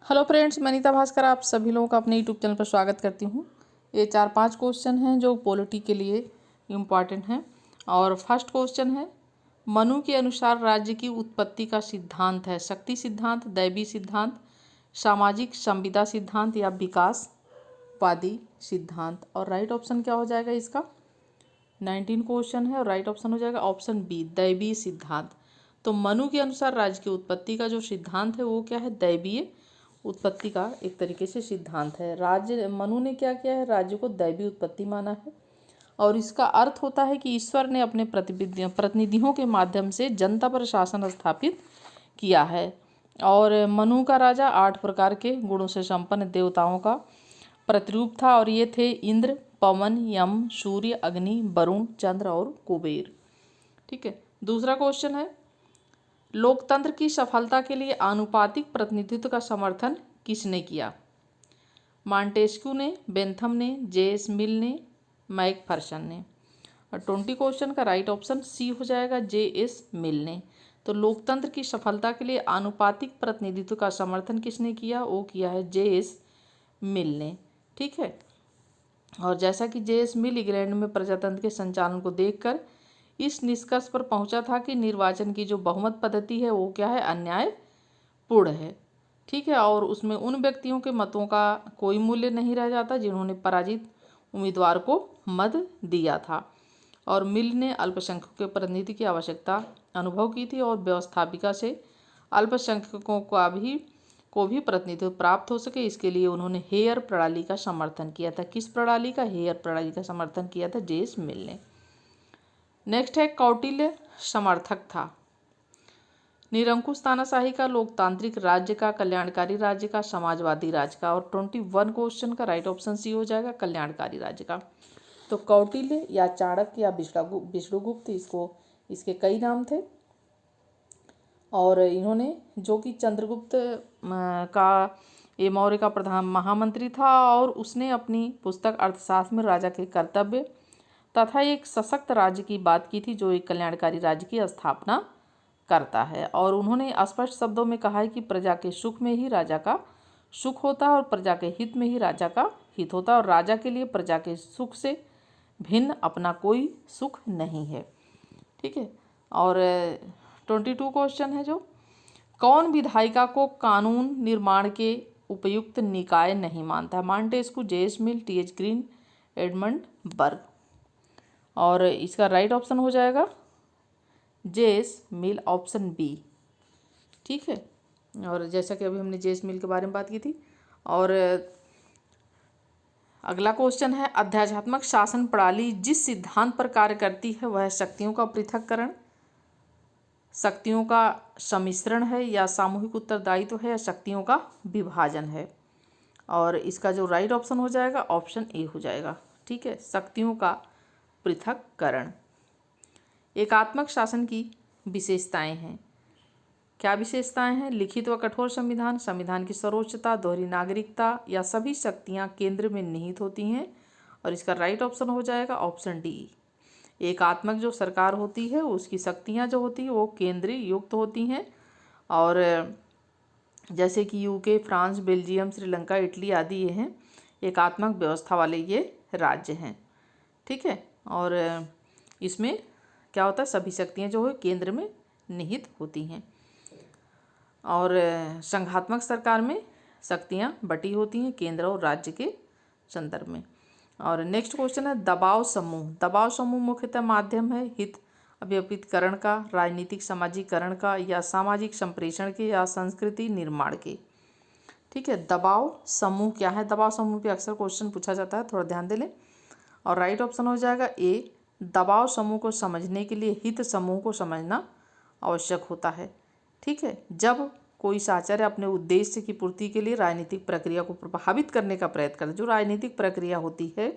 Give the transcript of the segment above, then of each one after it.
Hello friends, मैं नीता भास्कर आप सभी लोगों का अपने यूट्यूब चैनल पर स्वागत करती हूँ। ये 4-5 क्वेश्चन हैं जो पॉलिटी के लिए इम्पॉर्टेंट हैं। और फर्स्ट क्वेश्चन है, मनु के अनुसार राज्य की उत्पत्ति का सिद्धांत है शक्ति सिद्धांत, दैवी सिद्धांत, सामाजिक संविदा सिद्धांत या विकासवादी सिद्धांत। और राइट ऑप्शन क्या हो जाएगा इसका? 19 क्वेश्चन है और राइट ऑप्शन हो जाएगा ऑप्शन बी, दैवीय सिद्धांत। तो मनु के अनुसार राज्य की उत्पत्ति का जो सिद्धांत है वो क्या है? दैवीय उत्पत्ति का एक तरीके से सिद्धांत है। राज्य मनु ने क्या किया है? राज्य को दैवी उत्पत्ति माना है और इसका अर्थ होता है कि ईश्वर ने अपने प्रतिनिधियों के माध्यम से जनता पर शासन स्थापित किया है। और मनु का राजा 8 प्रकार के गुणों से संपन्न देवताओं का प्रतिरूप था और ये थे इंद्र, पवन, यम, सूर्य, अग्नि, वरुण, चंद्र और कुबेर। ठीक है, दूसरा क्वेश्चन है, लोकतंत्र की सफलता के लिए आनुपातिक प्रतिनिधित्व का समर्थन किसने किया? मॉन्टेस्क्यू ने, बेंथम ने, जे.एस. मिल ने, मैकफर्सन ने। और 20 क्वेश्चन का राइट ऑप्शन सी हो जाएगा, जे.एस. मिल ने। तो लोकतंत्र की सफलता के लिए आनुपातिक प्रतिनिधित्व का समर्थन किसने किया? वो किया है जे.एस. मिल ने। ठीक है, और जैसा कि जे.एस. मिल इंग्लैंड में प्रजातंत्र के संचालन को देखकर इस निष्कर्ष पर पहुंचा था कि निर्वाचन की जो बहुमत पद्धति है वो क्या है? अन्यायपूर्ण है। ठीक है, और उसमें उन व्यक्तियों के मतों का कोई मूल्य नहीं रह जाता जिन्होंने पराजित उम्मीदवार को मत दिया था। और मिल ने अल्पसंख्यकों के प्रतिनिधि की आवश्यकता अनुभव की थी और व्यवस्थापिका से अल्पसंख्यकों को भी प्रतिनिधित्व प्राप्त हो सके, इसके लिए उन्होंने हेयर प्रणाली का समर्थन किया था। किस प्रणाली का? हेयर प्रणाली का समर्थन किया था जे.एस. मिल ने। नेक्स्ट है, कौटिल्य समर्थक था निरंकुश तानाशाही का, लोकतांत्रिक राज्य का, कल्याणकारी राज्य का, समाजवादी राज्य का। और 21 क्वेश्चन का राइट ऑप्शन सी हो जाएगा, कल्याणकारी राज्य का। तो कौटिल्य या चाणक्य या विष्णुगुप्त, इसके कई नाम थे और इन्होंने, जो कि चंद्रगुप्त का ये मौर्य का प्रधान महामंत्री था, और उसने अपनी पुस्तक अर्थशास्त्र में राजा के कर्तव्य तथा एक सशक्त राज्य की बात की थी जो एक कल्याणकारी राज्य की स्थापना करता है। और उन्होंने स्पष्ट शब्दों में कहा है कि प्रजा के सुख में ही राजा का सुख होता है और प्रजा के हित में ही राजा का हित होता है, और राजा के लिए प्रजा के सुख से भिन्न अपना कोई सुख नहीं है। ठीक है, और 22 क्वेश्चन है, जो कौन विधायिका को कानून निर्माण के उपयुक्त निकाय नहीं मानता है? Montesquieu, J S. Mill, T H. Green, Edmund Burke. और इसका राइट ऑप्शन हो जाएगा जे.एस. मिल, ऑप्शन बी। ठीक है, और जैसा कि अभी हमने जे.एस. मिल के बारे में बात की थी। और अगला क्वेश्चन है, अध्यात्मात्मक शासन प्रणाली जिस सिद्धांत पर कार्य करती है वह शक्तियों का पृथक्करण, शक्तियों का सम्मिश्रण है, या सामूहिक उत्तरदायित्व है, या शक्तियों का विभाजन है। और इसका जो राइट ऑप्शन हो जाएगा ऑप्शन ए हो जाएगा। ठीक है, शक्तियों का पृथक्करण। एकात्मक शासन की विशेषताएं हैं। क्या विशेषताएं हैं? लिखित व कठोर संविधान, संविधान की सर्वोच्चता, दोहरी नागरिकता, या सभी शक्तियां केंद्र में निहित होती हैं। और इसका राइट ऑप्शन हो जाएगा ऑप्शन डी। एकात्मक जो सरकार होती है उसकी शक्तियां जो होती है वो केंद्रीय युक्त होती हैं। और जैसे कि UK, France, Belgium, Sri Lanka, Italy आदि ये हैं एकात्मक व्यवस्था वाले ये राज्य हैं। ठीक है, और इसमें क्या होता है? सभी शक्तियाँ जो है केंद्र में निहित होती हैं। और संघात्मक सरकार में शक्तियाँ बटी होती हैं केंद्र और राज्य के संदर्भ में। और नेक्स्ट क्वेश्चन है, दबाव समूह। दबाव समूह मुख्यतः माध्यम है हित अव्यपितकरण का, राजनीतिक सामाजिकरण का, या सामाजिक संप्रेषण के, या संस्कृति निर्माण के। ठीक है, दबाव समूह क्या है? दबाव समूह पे अक्सर क्वेश्चन पूछा जाता है, थोड़ा ध्यान दे लें। और राइट ऑप्शन हो जाएगा ए, दबाव समूह को समझने के लिए हित समूह को समझना आवश्यक होता है। ठीक है, जब कोई साचार्य अपने उद्देश्य की पूर्ति के लिए राजनीतिक प्रक्रिया को प्रभावित करने का प्रयत्न करता है, जो राजनीतिक प्रक्रिया होती है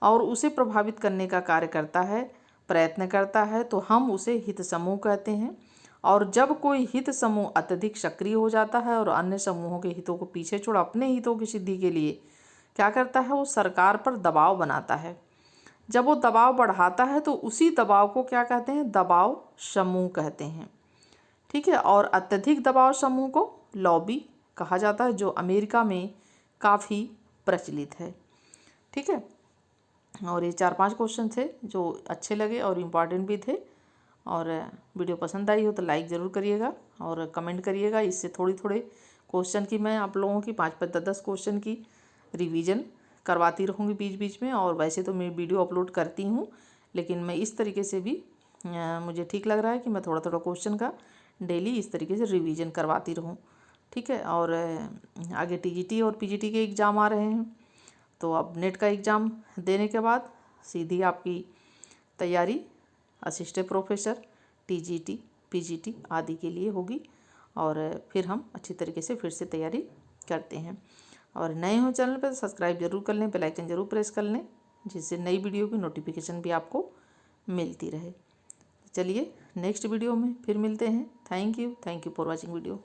और उसे प्रभावित करने का कार्य करता है, प्रयत्न करता है, तो हम उसे हित समूह कहते हैं। और जब कोई हित समूह अत्यधिक सक्रिय हो जाता है और अन्य समूहों के हितों को पीछे छोड़ अपने हितों की सिद्धि के लिए क्या करता है? वो सरकार पर दबाव बनाता है। जब वो दबाव बढ़ाता है तो उसी दबाव को क्या कहते हैं? दबाव समूह कहते हैं। ठीक है, और अत्यधिक दबाव समूह को लॉबी कहा जाता है, जो अमेरिका में काफ़ी प्रचलित है। ठीक है, और ये 4-5 क्वेश्चन थे जो अच्छे लगे और इम्पॉर्टेंट भी थे। और वीडियो पसंद आई हो तो लाइक ज़रूर करिएगा और कमेंट करिएगा। इससे थोड़े क्वेश्चन की मैं आप लोगों की 5-5, 10-10 क्वेश्चन की रिवीजन करवाती रहूँगी बीच बीच में। और वैसे तो मैं वीडियो अपलोड करती हूँ, लेकिन मैं इस तरीके से भी मुझे ठीक लग रहा है कि मैं थोड़ा थोड़ा क्वेश्चन का डेली इस तरीके से रिवीजन करवाती रहूँ। ठीक है, और आगे टीजीटी और पीजीटी के एग्ज़ाम आ रहे हैं, तो अब नेट का एग्ज़ाम देने के बाद सीधी आपकी तैयारी असिस्टेंट प्रोफेसर, टीजीटी, पीजीटी आदि के लिए होगी। और फिर हम अच्छी तरीके से फिर से तैयारी करते हैं। और नए हो चैनल पर सब्सक्राइब जरूर कर लें, बेल आइकन जरूर प्रेस कर लें, जिससे नई वीडियो की नोटिफिकेशन भी आपको मिलती रहे। चलिए नेक्स्ट वीडियो में फिर मिलते हैं। Thank you for watching video.